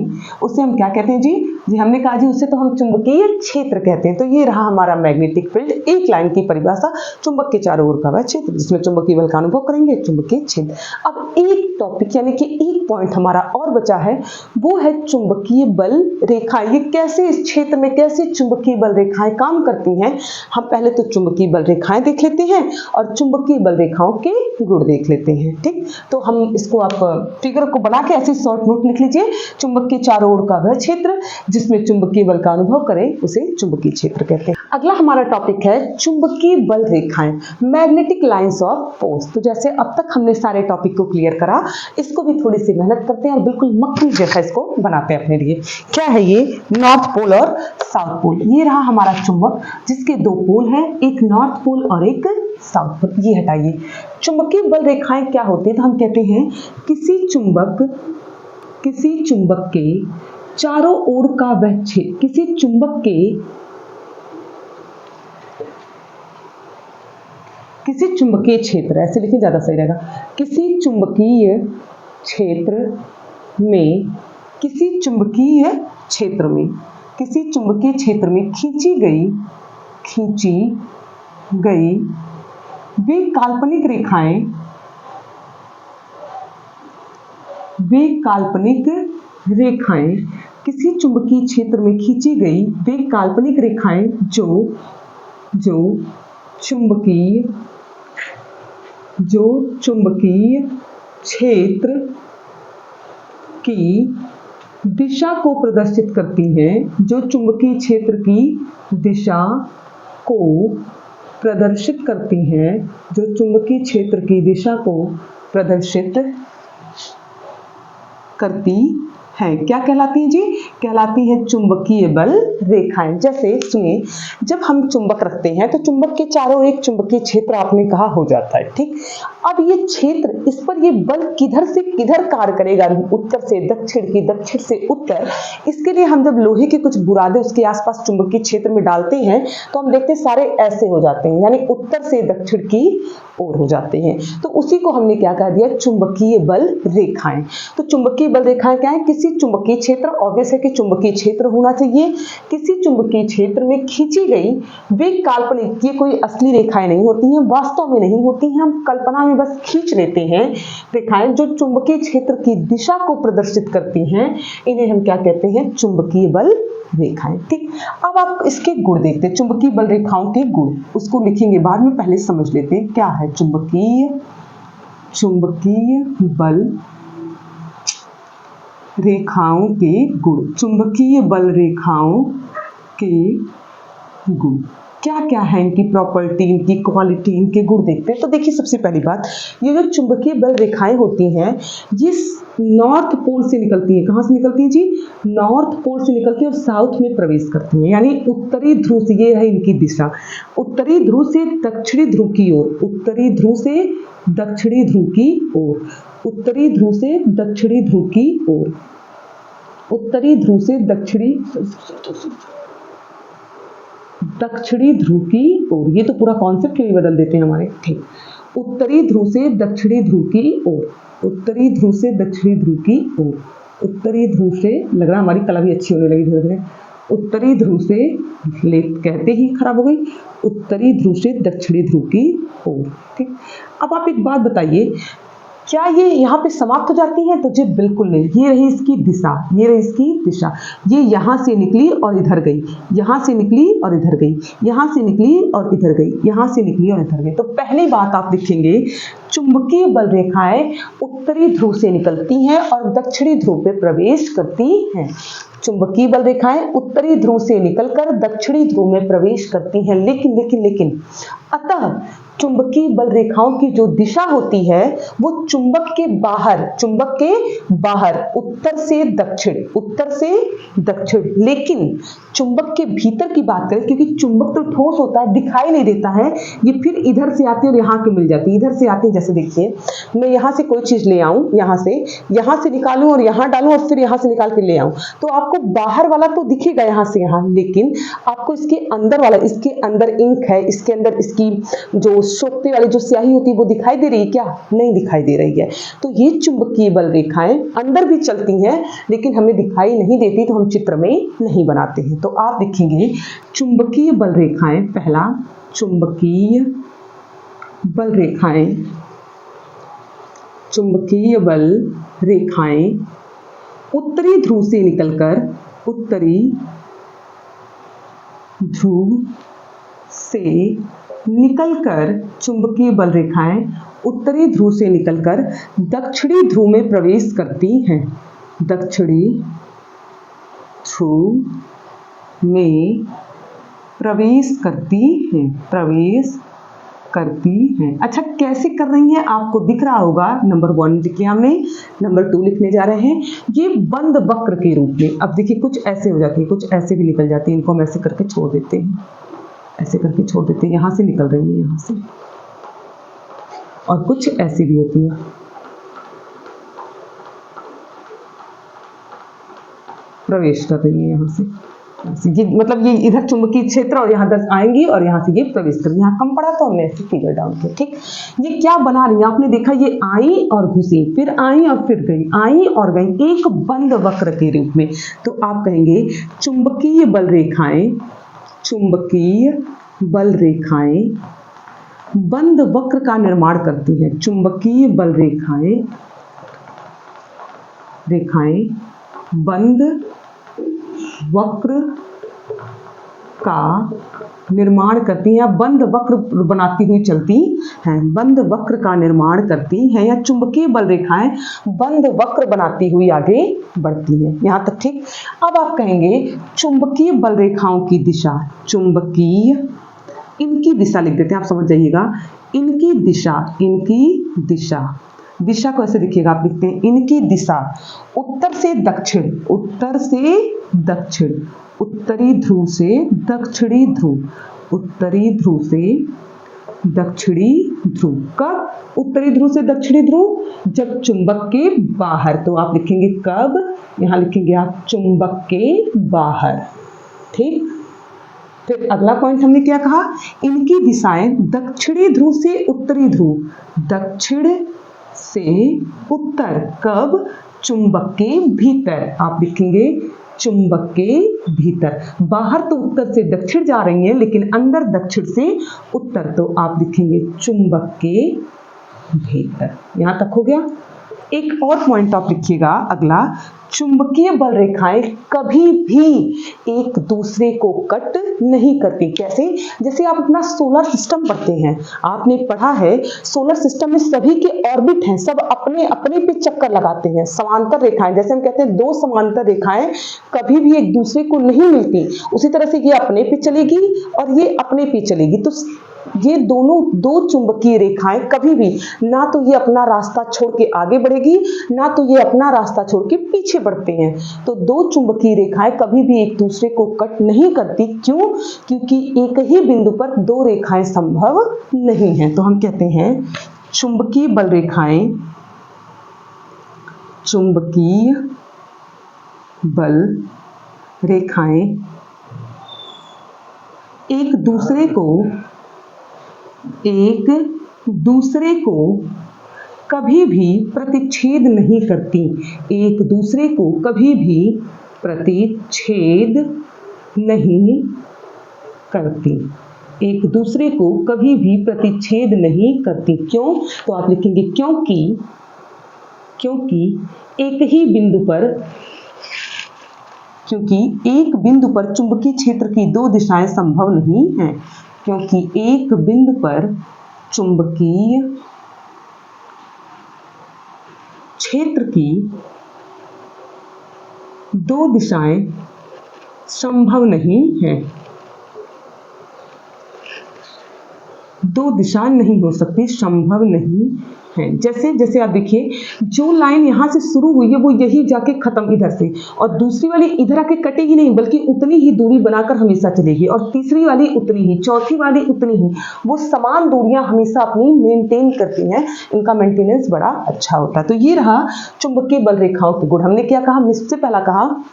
उसे हम क्या कहते हैं जी हमने कहा जी उसे तो हम चुंबकीय क्षेत्र कहते हैं। तो ये रहा हमारा मैग्नेटिक फील्ड, एक लाइन की परिभाषा, चुंबक के चारों ओर का वह क्षेत्र जिसमें चुंबकीय बल का अनुभव करेंगे, चुंबकीय क्षेत्र। अब एक टॉपिक यानी कि एक पॉइंट हमारा और बचा है, वो है चुंबकीय बल रेखाएं। ये कैसे इस क्षेत्र में कैसे चुंबकीय बल रेखाएं काम करती हैं, हम पहले तो चुंबकीय बल रेखाएं देख लेते हैं और चुंबकीय बल रेखाओं के गुण देख लेते हैं। ठीक, तो हम इसको, आप फिगर को बना के ऐसे शॉर्ट नोट लिख लीजिए, चुंबक के चारों ओर का वह क्षेत्र जिसमें चुंबकीय बल का अनुभव करे उसे चुंबकीय क्षेत्र कहते हैं। अगला हमारा टॉपिक है चुंबकीय बल रेखाएं, मैग्नेटिक लाइंस ऑफ फोर्स। तो जैसे अब तक हमने सारे टॉपिक को क्लियर करा, इसको भी थोड़ी सी मेहनत करते हैं और बिल्कुल मक्खन जैसा इसको बनाते हैं अपने लिए। क्या है ये? नॉर्थ पोल और साउथ पोल। ये रहा हमारा चुंबक जिसके 2 पोल हैं, एक नॉर्थ पोल और एक साउथ पोल। ये हटाइए। चुंबकीय बल रेखाएं क्या होती है? तो हम कहते हैं किसी चुंबक के चारों ओर का वह क्षेत्र, किसी चुंबकीय क्षेत्र, ऐसे लिखें ज्यादा सही रहेगा, किसी चुंबकीय क्षेत्र में खींची गई वे काल्पनिक रेखाएं, किसी चुंबकीय क्षेत्र में खींची गई वे काल्पनिक रेखाएं जो चुंबकीय क्षेत्र की दिशा को प्रदर्शित करती हैं, जो चुंबकीय क्षेत्र की दिशा को प्रदर्शित करती हैं, जो चुंबकीय क्षेत्र की दिशा को प्रदर्शित करती हैं। क्या कहलाती हैं जी? कहलाती हैं चुंबकीय बल रेखाएं। जैसे सुनिए, जब हम चुंबक रखते हैं तो चुंबक के चारों एक चुंबकीय क्षेत्र आपने कहा हो जाता है, ठीक। अब ये क्षेत्र, इस पर ये बल किधर से किधर कार्य करेगा, उत्तर से दक्षिण की दक्षिण से उत्तर। इसके लिए हम जब लोहे के कुछ बुरादे उसके आसपास चुंबकीय क्षेत्र में डालते हैं तो हम देखते हैं सारे ऐसे हो जाते हैं, यानी उत्तर से दक्षिण की ओर हो जाते हैं। तो उसी को हमने क्या कह दिया? चुंबकीय बल रेखाएं। तो चुंबकीय बल रेखाएं क्या है? किसी चुंबकीय क्षेत्र, ऑब्वियस है कि चुंबकीय क्षेत्र होना चाहिए, किसी चुंबकीय क्षेत्र में खींची गई वे काल्पनिक, ये कोई असली रेखाएं नहीं होती हैं, वास्तव में नहीं होती हैं, हम कल्पना में बस खींच लेते हैं रेखाएं जो चुंबकीय क्षेत्र की दिशा को प्रदर्शित करती हैं, इन्हें हम क्या कहते हैं? चुंबकीय बल रेखाएं, ठीक। अब आप इसके गुण देखते हैं, चुंबकीय बल रेखाओं के गुण, उसको लिखेंगे बाद में, पहले समझ लेते हैं क्या है चुंबकीय बल रेखाओं के गुण। चुंबकीय बल रेखाओं के गुण क्या क्या है, इनकी प्रॉपर्टी, इनकी क्वालिटी, इनके गुण देखते हैं। तो देखिए, सबसे पहली बात, ये जो चुंबकीय बल रेखाएं होती हैं ये नॉर्थ पोल से निकलती हैं। कहाँ से निकलती हैं जी? नॉर्थ पोल से निकलती है और साउथ में प्रवेश करती हैं, यानी उत्तरी ध्रुव से, ये है इनकी दिशा, उत्तरी ध्रुव से दक्षिणी ध्रुव की ओर, उत्तरी ध्रुव से दक्षिणी ध्रुव की ओर, उत्तरी ध्रुव से दक्षिणी ध्रुव की ओर, उत्तरी ध्रुव से दक्षिणी ध्रुव की ओर। ये तो पूरा कॉन्सेप्ट ही बदल देते हैं हमारे, ठीक। उत्तरी ध्रुव से दक्षिणी ध्रुव की ओर, उत्तरी ध्रुव से दक्षिणी ध्रुव की ओर, उत्तरी ध्रुव से, लग रहा हमारी कला भी अच्छी होने लगी धीरे धीरे, उत्तरी ध्रुव से, ले कहते ही खराब हो गई, उत्तरी ध्रुव से दक्षिणी ध्रुव की ओर, ठीक। अब आप एक बात बताइए, क्या ये यहाँ पे समाप्त हो जाती है? तो जी बिल्कुल नहीं, ये रही इसकी दिशा, ये रही इसकी दिशा, ये यहाँ से निकली और इधर गई, यहाँ से निकली और इधर गई, यहाँ से निकली और इधर गई, यहाँ से निकली और इधर गई। तो पहली बात आप लिखेंगे, चुंबकीय बल रेखाएं उत्तरी ध्रुव से निकलती हैं और दक्षिणी ध्रुव पे प्रवेश करती हैं। चुंबकीय बल रेखाएं उत्तरी ध्रुव से निकलकर दक्षिणी ध्रुव में प्रवेश करती हैं, लेकिन अतः चुंबकीय बल रेखाओं की जो दिशा होती है वो चुंबक के बाहर उत्तर से दक्षिण, लेकिन चुंबक के भीतर की बात करें, क्योंकि चुंबक तो ठोस होता है, दिखाई नहीं देता है, ये फिर इधर से आती है और यहाँ के मिल जाती है, इधर से आती है। जैसे देखिए, मैं यहाँ से कोई चीज ले आऊं, यहाँ से निकालूं और यहाँ डालूं और फिर यहाँ से निकाल के ले आऊं, तो आपको बाहर वाला तो दिखेगा यहाँ से यहाँ, लेकिन आपको इसके अंदर वाला, इसके अंदर इंक है, इसके अंदर इसकी जो सोखते वाली जो स्याही होती है वो दिखाई दे रही है क्या? नहीं दिखाई दे रही है। तो ये चुंबकीय बल रेखाएं अंदर भी चलती हैं लेकिन हमें दिखाई नहीं देती, तो हम चित्र में नहीं बनाते हैं। तो आप देखेंगे चुंबकीय बल रेखाएं, पहला चुंबकीय बल रेखाएं उत्तरी ध्रुव से निकलकर चुंबकीय बल रेखाएं उत्तरी ध्रुव से निकलकर दक्षिणी ध्रुव में प्रवेश करती हैं, दक्षिणी ध्रुव में प्रवेश करती हैं। अच्छा, कैसे कर रही हैं आपको दिख रहा होगा, नंबर 1 लिख लिया हमने, नंबर 2 लिखने जा रहे हैं, ये बंद वक्र के रूप में। अब देखिए, कुछ ऐसे हो जाती है, कुछ ऐसे भी निकल जाती है, इनको हम ऐसे करके छोड़ देते हैं, यहाँ से निकल रही है, यहाँ से, और कुछ ऐसी भी होती है, प्रवेश कर रही है यहाँ से, ये मतलब ये इधर चुंबकीय क्षेत्र और यहाँ दस आएंगी और यहाँ से ये प्रवेश करेंगी। यहाँ कम पड़ा तो हमने ऐसे फिगर डाउन किया, ठीक। ये क्या बना रही है आपने देखा, ये आई और घुसी, फिर आई और फिर गई, आई और गई, एक बंद वक्र के रूप में। तो आप कहेंगे चुंबकीय बल रेखाएं बंद वक्र का निर्माण करती हैं। चुंबकीय बल रेखाएं बंद वक्र का निर्माण करती हैं, बंद वक्र बनाती हुई चलती हैं, बंद वक्र का निर्माण करती हैं, या चुंबकीय बल रेखाएं बंद वक्र बनाती हुई आगे बढ़ती हैं। यहाँ तक ठीक। अब आप कहेंगे चुंबकीय बल रेखाओं की दिशा, इनकी दिशा लिख देते हैं, आप समझ जाइएगा, इनकी दिशा दिशा को ऐसे देखिएगा, आप लिखते हैं इनकी दिशा उत्तर से दक्षिण, उत्तर से दक्षिण, उत्तरी ध्रुव से दक्षिणी ध्रुव, उत्तरी ध्रुव से दक्षिणी ध्रुव। कब उत्तरी ध्रुव से दक्षिणी ध्रुव? जब चुंबक के बाहर। तो आप लिखेंगे कब, यहां लिखेंगे आप चुंबक के बाहर। ठीक, फिर अगला पॉइंट हमने क्या कहा, इनकी दिशाएं दक्षिणी ध्रुव से उत्तरी ध्रुव, दक्षिण से उत्तर। कब? चुंबक के भीतर। आप लिखेंगे चुंबक के भीतर। बाहर तो उत्तर से दक्षिण जा रही है, लेकिन अंदर दक्षिण से उत्तर, तो आप लिखेंगे चुंबक के भीतर। यहां तक हो गया। एक और पॉइंट आप लिखिएगा अगला, चुंबकीय बल रेखाएं कभी भी एक दूसरे को कट नहीं करती। कैसे? जैसे आप अपना सोलर सिस्टम पढ़ते हैं, आपने पढ़ा है सोलर सिस्टम में सभी के ऑर्बिट हैं, सब अपने अपने पे चक्कर लगाते हैं। समांतर रेखाएं, जैसे हम कहते हैं दो समांतर रेखाएं कभी भी एक दूसरे को नहीं मिलती, उसी तरह से ये अपने पे चलेगी और ये अपने पे चलेगी। तो ये दोनों दो चुंबकीय रेखाएं कभी भी ना तो ये अपना रास्ता छोड़ के आगे बढ़ेगी, ना तो ये अपना रास्ता छोड़ के पीछे बढ़ते हैं। तो दो चुंबकीय रेखाएं कभी भी एक दूसरे को कट नहीं करती। क्यों? क्योंकि एक ही बिंदु पर दो रेखाएं संभव नहीं है। तो हम कहते हैं चुंबकीय बल रेखाएं, चुंबकीय बल रेखाएं एक दूसरे को कभी भी प्रतिच्छेद नहीं करती, एक दूसरे को कभी भी प्रतिच्छेद नहीं करती, एक दूसरे को कभी भी प्रतिच्छेद नहीं करती। क्यों? तो आप लिखेंगे क्योंकि एक बिंदु पर चुंबकीय क्षेत्र की दो दिशाएं संभव नहीं हैं। क्योंकि एक बिंदु पर चुंबकीय क्षेत्र की दो दिशाएं संभव नहीं है, दो दिशा नहीं हो सकती, संभव नहीं है। जैसे जैसे आप देखिए, जो लाइन यहां से शुरू हुई है वो यही जाके खत्म इधर से, और दूसरी वाली इधर आके कटेगी नहीं, बल्कि उतनी ही दूरी बनाकर हमेशा चलेगी, और तीसरी वाली उतनी ही, चौथी वाली उतनी ही। वो समान दूरियां हमेशा अपनी मेंटेन करती हैं, इनका मेंटेनेंस बड़ा अच्छा होता है। तो ये रहा चुंबकीय बल रेखाओं के गुण। हमने क्या कहा? हमने सबसे पहला कहा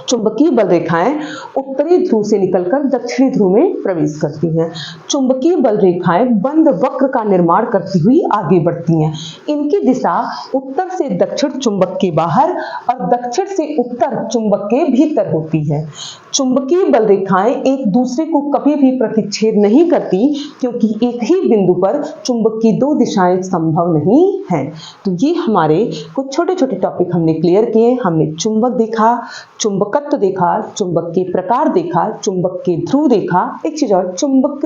चुंबकीय बल रेखाएं उत्तरी ध्रुव से निकलकर दक्षिणी ध्रुव में प्रवेश करती हैं। चुंबकीय बल रेखाएं बंद वक्र का निर्माण करती हुई आगे बढ़ती हैं। इनकी दिशा उत्तर से दक्षिण चुंबक के बाहर और दक्षिण से उत्तर चुंबक के भीतर होती है। चुंबकीय बल रेखाएं एक दूसरे को कभी भी प्रतिच्छेद नहीं करती, क्योंकि एक ही बिंदु पर चुंबक की दो दिशाएं संभव नहीं हैं। तो ये हमारे कुछ छोटे छोटे टॉपिक हमने क्लियर किए। हमने चुंबक देखा, चुंबकत्व देखा, चुंबक के प्रकार देखा, चुंबक के ध्रुव देखा, एक चीज और चुंबक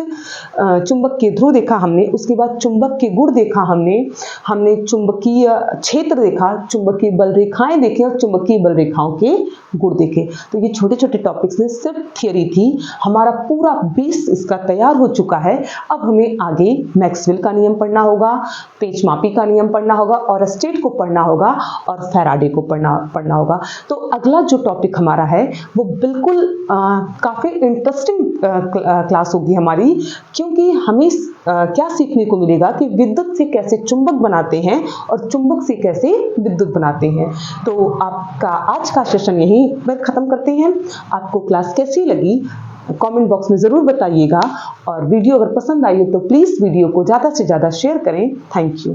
के ध्रुव देखा हमने, उसके बाद चुंबक के गुण देखा हमने चुंबकीय क्षेत्र देखा, चुंबकीय बल रेखाएं देखे और चुंबकीय बल रेखाओं के गुण देखे। तो ये छोटे छोटे टॉपिक्स में सिर्फ थियरी थी, हमारा पूरा बेस इसका तैयार हो चुका है। अब हमें आगे मैक्सवेल का नियम पढ़ना होगा, पेचमापी का नियम पढ़ना होगा, और स्टेट को पढ़ना होगा, और फैराडे को पढ़ना होगा। तो अगला जो टॉपिक हमारा है वो बिल्कुल काफ़ी इंटरेस्टिंग क्लास होगी हमारी, क्योंकि हमें क्या सीखने को मिलेगा कि विद्युत से कैसे चुंबक बनाते हैं और चुंबक से कैसे विद्युत बनाते हैं। तो आपका आज का सेशन यहीं पर ख़त्म करते हैं। आपको क्लास कैसी लगी कमेंट बॉक्स में ज़रूर बताइएगा, और वीडियो अगर पसंद आई हो तो प्लीज़ वीडियो को ज़्यादा से ज़्यादा शेयर करें। Thank you.